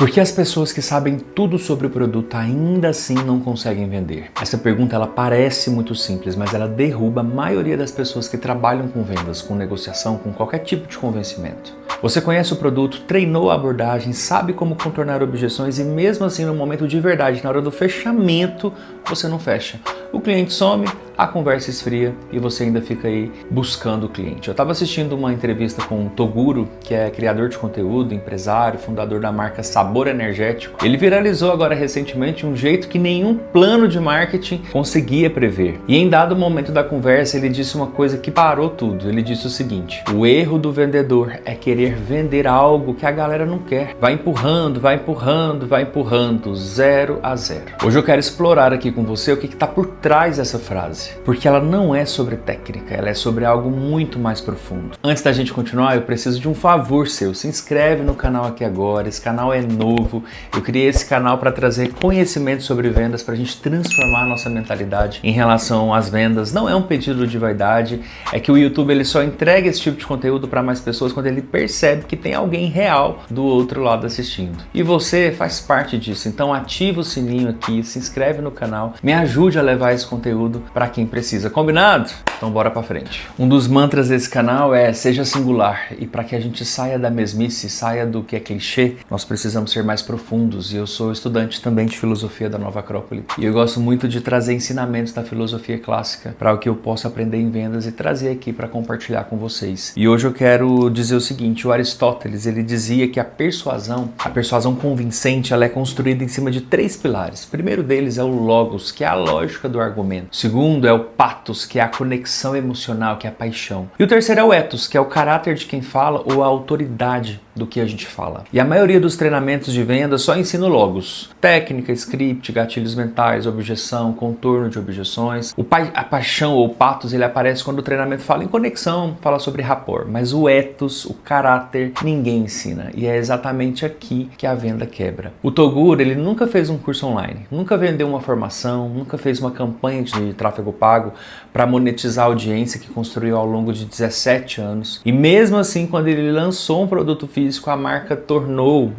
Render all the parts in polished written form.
Por que as pessoas que sabem tudo sobre o produto ainda assim não conseguem vender? Essa pergunta ela parece muito simples, mas ela derruba a maioria das pessoas que trabalham com vendas, com negociação, com qualquer tipo de convencimento. Você conhece o produto, treinou a abordagem, sabe como contornar objeções e mesmo assim no momento de verdade, na hora do fechamento, você não fecha. O cliente some, a conversa esfria e você ainda fica aí buscando o cliente. Eu estava assistindo uma entrevista com o Toguro, que é criador de conteúdo, empresário, fundador da marca Sabor Energético. Ele viralizou agora recentemente um jeito que nenhum plano de marketing conseguia prever. E em dado momento da conversa ele disse uma coisa que parou tudo. Ele disse o seguinte: o erro do vendedor é querer vender algo que a galera não quer. Vai empurrando, vai empurrando, vai empurrando, 0 a 0. Hoje eu quero explorar aqui com você o que está por trás dessa frase. Porque ela não é sobre técnica, ela é sobre algo muito mais profundo. Antes da gente continuar, eu preciso de um favor seu. Se inscreve no canal aqui agora, esse canal é novo. Eu criei esse canal para trazer conhecimento sobre vendas, para a gente transformar a nossa mentalidade em relação às vendas. Não é um pedido de vaidade, é que o YouTube ele só entrega esse tipo de conteúdo para mais pessoas quando ele percebe que tem alguém real do outro lado assistindo. E você faz parte disso, então ativa o sininho aqui, se inscreve no canal, me ajude a levar esse conteúdo para quem precisa. Combinado? Então bora pra frente. Um dos mantras desse canal é seja singular, e para que a gente saia da mesmice, saia do que é clichê, nós precisamos ser mais profundos. E eu sou estudante também de filosofia da Nova Acrópole e eu gosto muito de trazer ensinamentos da filosofia clássica para o que eu posso aprender em vendas e trazer aqui para compartilhar com vocês. E hoje eu quero dizer o seguinte: o Aristóteles ele dizia que a persuasão convincente, ela é construída em cima de 3 pilares. O primeiro deles é o logos, que é a lógica do argumento. O segundo é o pathos, que é a conexão emocional, que é a paixão. E o terceiro é o ethos, que é o caráter de quem fala ou a autoridade do que a gente fala. E a maioria dos treinamentos de venda só ensina o logos. Técnica, script, gatilhos mentais, objeção, contorno de objeções. A paixão ou o pathos, ele aparece quando o treinamento fala em conexão, fala sobre rapport. Mas o ethos, o caráter, ninguém ensina. E é exatamente aqui que a venda quebra. O Toguro, ele nunca fez um curso online, nunca vendeu uma formação, nunca fez uma campanha de tráfego pago para monetizar a audiência que construiu ao longo de 17 anos. E mesmo assim, quando ele lançou um produto físico, a marca tomou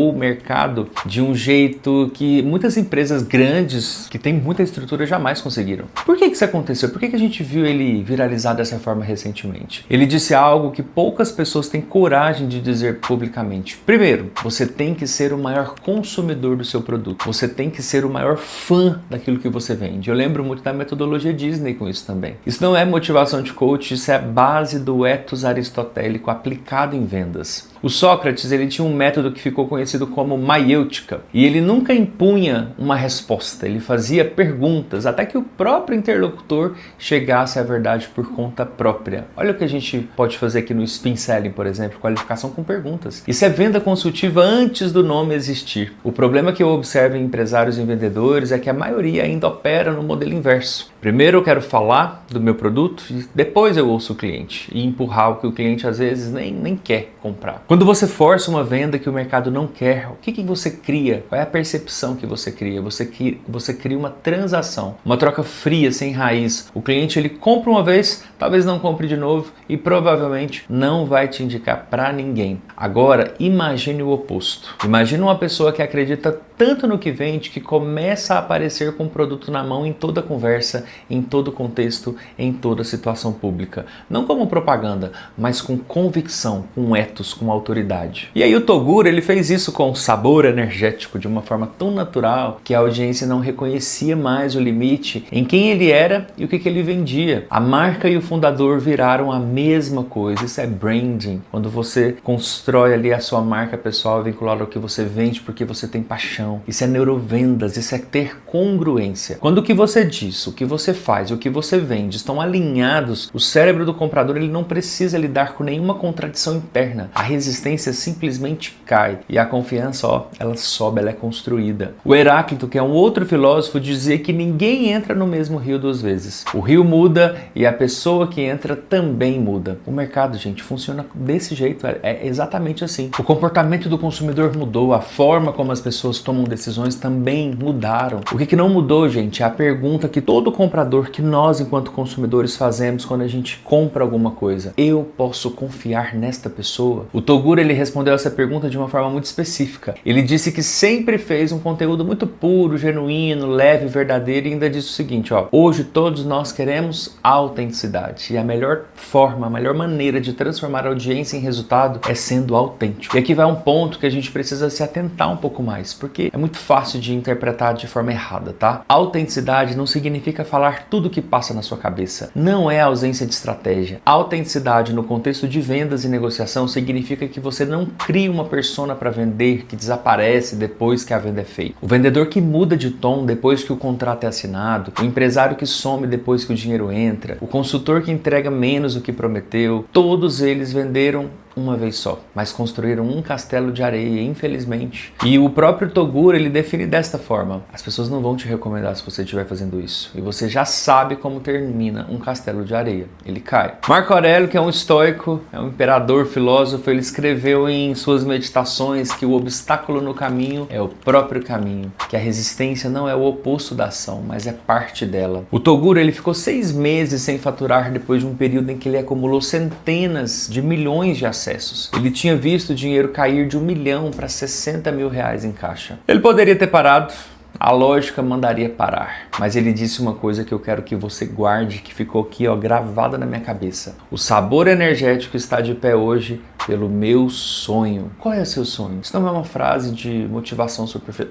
o mercado de um jeito que muitas empresas grandes, que têm muita estrutura, jamais conseguiram. Por que isso aconteceu? Por que a gente viu ele viralizar dessa forma recentemente? Ele disse algo que poucas pessoas têm coragem de dizer publicamente. Primeiro, você tem que ser o maior consumidor do seu produto. Você tem que ser o maior fã daquilo que você vende. Eu lembro muito da metodologia Disney com isso também. Isso não é motivação de coach, isso é a base do ethos aristotélico aplicado em vendas. O Sócrates, ele tinha um método que ficou conhecido como maiêutica, e ele nunca impunha uma resposta, ele fazia perguntas até que o próprio interlocutor chegasse à verdade por conta própria. Olha o que a gente pode fazer aqui no Spin Selling, por exemplo, qualificação com perguntas. Isso é venda consultiva antes do nome existir. O problema que eu observo em empresários e vendedores é que a maioria ainda opera no modelo inverso. Primeiro eu quero falar do meu produto e depois eu ouço o cliente e empurrar o que o cliente às vezes nem quer comprar. Quando você força uma venda que o mercado não quer, o que você cria? Qual é a percepção que você cria? Você cria uma transação, uma troca fria, sem raiz. O cliente ele compra uma vez, talvez não compre de novo e provavelmente não vai te indicar para ninguém. Agora, imagine o oposto. Imagine uma pessoa que acredita tanto no que vende que começa a aparecer com o produto na mão em toda conversa, em todo contexto, em toda situação pública. Não como propaganda, mas com convicção, com ethos, com autoridade. E aí o Toguro, ele fez isso com o Sabor Energético de uma forma tão natural que a audiência não reconhecia mais o limite em quem ele era e o que ele vendia. A marca e o fundador viraram a mesma coisa. Isso é branding. Quando você constrói ali a sua marca pessoal vinculada ao que você vende porque você tem paixão. Isso é neurovendas, isso é ter congruência. Quando o que você diz, o que você faz e o que você vende estão alinhados, o cérebro do comprador ele não precisa lidar com nenhuma contradição interna. A resistência simplesmente cai e a confiança, ela sobe, ela é construída. O Heráclito, que é um outro filósofo, dizia que ninguém entra no mesmo rio 2 vezes. O rio muda e a pessoa que entra também muda. O mercado, gente, funciona desse jeito, é exatamente assim. O comportamento do consumidor mudou, a forma como as pessoas tomam decisões também mudaram. O que não mudou, gente, é a pergunta que todo comprador, que nós enquanto consumidores fazemos quando a gente compra alguma coisa. Eu posso confiar nesta pessoa? O Toguro ele respondeu essa pergunta de uma forma muito específica. Ele disse que sempre fez um conteúdo muito puro, genuíno, leve, verdadeiro e ainda disse o seguinte, ó: hoje todos nós queremos autenticidade e a melhor forma, a melhor maneira de transformar a audiência em resultado é sendo autêntico. E aqui vai um ponto que a gente precisa se atentar um pouco mais, porque é muito fácil de interpretar de forma errada, tá? Autenticidade não significa falar tudo o que passa na sua cabeça. Não é ausência de estratégia. Autenticidade no contexto de vendas e negociação significa que você não cria uma persona para vender que desaparece depois que a venda é feita. O vendedor que muda de tom depois que o contrato é assinado, o empresário que some depois que o dinheiro entra, o consultor que entrega menos do que prometeu, todos eles venderam uma vez só, mas construíram um castelo de areia, infelizmente. E o próprio Toguro, ele define desta forma: as pessoas não vão te recomendar se você estiver fazendo isso. E você já sabe como termina um castelo de areia. Ele cai. Marco Aurélio, que é um estoico, é um imperador filósofo, ele escreveu em suas meditações que o obstáculo no caminho é o próprio caminho, que a resistência não é o oposto da ação, mas é parte dela. O Toguro, ele ficou 6 meses sem faturar depois de um período em que ele acumulou centenas de milhões de acessos. Ele tinha visto o dinheiro cair de 1 milhão para 60 mil reais em caixa. Ele poderia ter parado, a lógica mandaria parar. Mas ele disse uma coisa que eu quero que você guarde, que ficou aqui, ó, gravada na minha cabeça. O sabor energético está de pé hoje pelo meu sonho. Qual é o seu sonho? Isso não é uma frase de motivação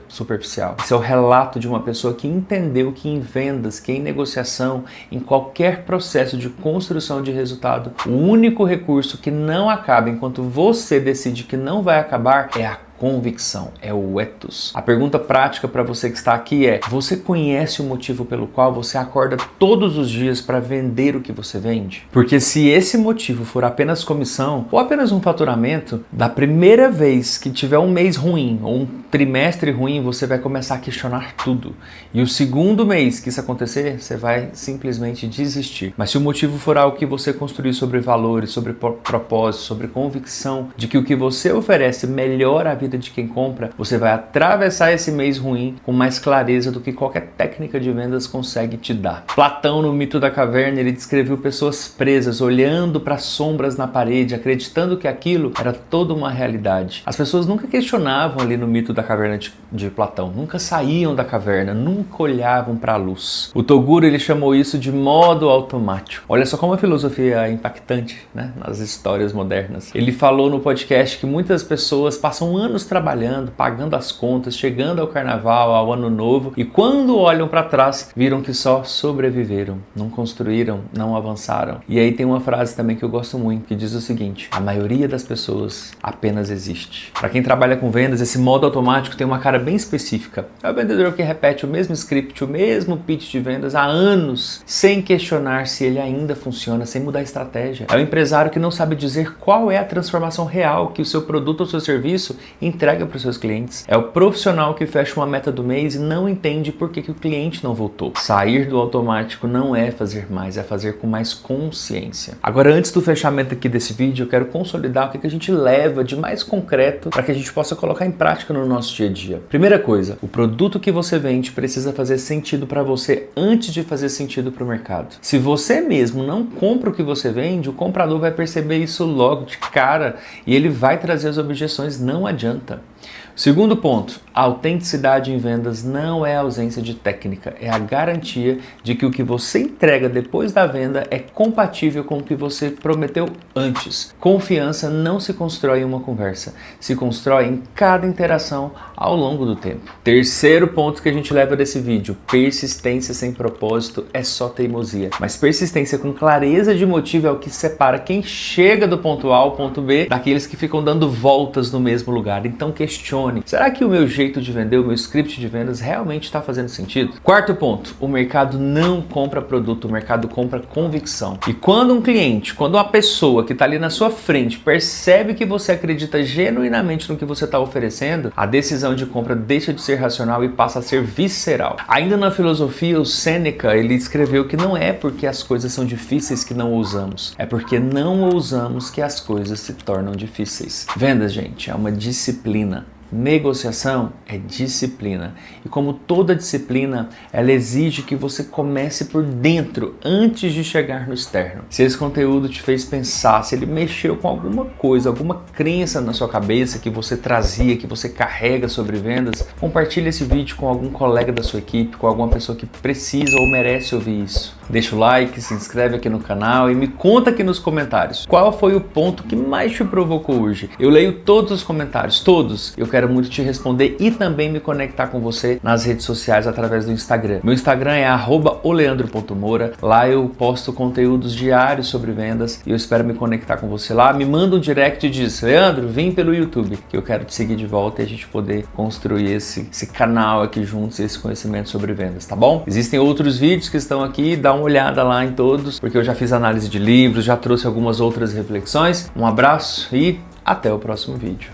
superficial. Isso é o relato de uma pessoa que entendeu que em vendas, que em negociação, em qualquer processo de construção de resultado, o único recurso que não acaba enquanto você decide que não vai acabar é a convicção, é o ethos. A pergunta prática para você que está aqui é: você conhece o motivo pelo qual você acorda todos os dias para vender o que você vende? Porque se esse motivo for apenas comissão ou apenas um faturamento, da primeira vez que tiver um mês ruim ou um trimestre ruim, você vai começar a questionar tudo. E o segundo mês que isso acontecer, você vai simplesmente desistir. Mas se o motivo for algo que você construiu sobre valores, sobre propósito, sobre convicção de que o que você oferece melhora a vida de quem compra, você vai atravessar esse mês ruim com mais clareza do que qualquer técnica de vendas consegue te dar. Platão, no Mito da Caverna, ele descreveu pessoas presas, olhando para sombras na parede, acreditando que aquilo era toda uma realidade. As pessoas nunca questionavam ali no Mito da Caverna de Platão, nunca saíam da caverna, nunca olhavam para a luz. O Toguro, ele chamou isso de modo automático. Olha só como a filosofia é impactante, né, nas histórias modernas. Ele falou no podcast que muitas pessoas passam anos trabalhando, pagando as contas, chegando ao carnaval, ao ano novo, e quando olham para trás, viram que só sobreviveram, não construíram, não avançaram. E aí tem uma frase também que eu gosto muito, que diz o seguinte: a maioria das pessoas apenas existe. Para quem trabalha com vendas, esse modo automático tem uma cara bem específica. É o vendedor que repete o mesmo script, o mesmo pitch de vendas há anos, sem questionar se ele ainda funciona, sem mudar a estratégia. É o empresário que não sabe dizer qual é a transformação real que o seu produto ou seu serviço entrega para os seus clientes. É o profissional que fecha uma meta do mês e não entende por que o cliente não voltou. Sair do automático não é fazer mais, é fazer com mais consciência. Agora, antes do fechamento aqui desse vídeo, eu quero consolidar o que a gente leva de mais concreto para que a gente possa colocar em prática no nosso dia a dia. Primeira coisa, o produto que você vende precisa fazer sentido para você antes de fazer sentido para o mercado. Se você mesmo não compra o que você vende, o comprador vai perceber isso logo de cara e ele vai trazer as objeções. Não adianta. Segundo ponto, a autenticidade em vendas não é ausência de técnica, é a garantia de que o que você entrega depois da venda é compatível com o que você prometeu antes. Confiança não se constrói em uma conversa, se constrói em cada interação ao longo do tempo. Terceiro ponto que a gente leva desse vídeo: persistência sem propósito é só teimosia, mas persistência com clareza de motivo é o que separa quem chega do ponto A ao ponto B daqueles que ficam dando voltas no mesmo lugar. Então questione: será que o meu jeito de vender, o meu script de vendas realmente está fazendo sentido? Quarto ponto, o mercado não compra produto, o mercado compra convicção. E quando um cliente, quando uma pessoa que está ali na sua frente percebe que você acredita genuinamente no que você está oferecendo, a decisão de compra deixa de ser racional e passa a ser visceral. Ainda na filosofia, o Sêneca, ele escreveu que não é porque as coisas são difíceis que não ousamos, é porque não ousamos que as coisas se tornam difíceis. Vendas, gente, é uma disciplina. Negociação é disciplina. E como toda disciplina, ela exige que você comece por dentro antes de chegar no externo. Se esse conteúdo te fez pensar, se ele mexeu com alguma coisa, alguma crença na sua cabeça que você trazia, que você carrega sobre vendas, compartilhe esse vídeo com algum colega da sua equipe, com alguma pessoa que precisa ou merece ouvir isso. Deixa o like, se inscreve aqui no canal e me conta aqui nos comentários qual foi o ponto que mais te provocou hoje. Eu leio todos os comentários, todos. Eu quero muito te responder e também me conectar com você nas redes sociais através do Instagram. Meu Instagram é @oleandro.moura. Lá eu posto conteúdos diários sobre vendas e eu espero me conectar com você lá. Me manda um direct e diz: Leandro, vem pelo YouTube, que eu quero te seguir de volta e a gente poder construir esse canal aqui juntos, esse conhecimento sobre vendas, tá bom? Existem outros vídeos que estão aqui, dá uma olhada lá em todos, porque eu já fiz análise de livros, já trouxe algumas outras reflexões. Um abraço e até o próximo vídeo.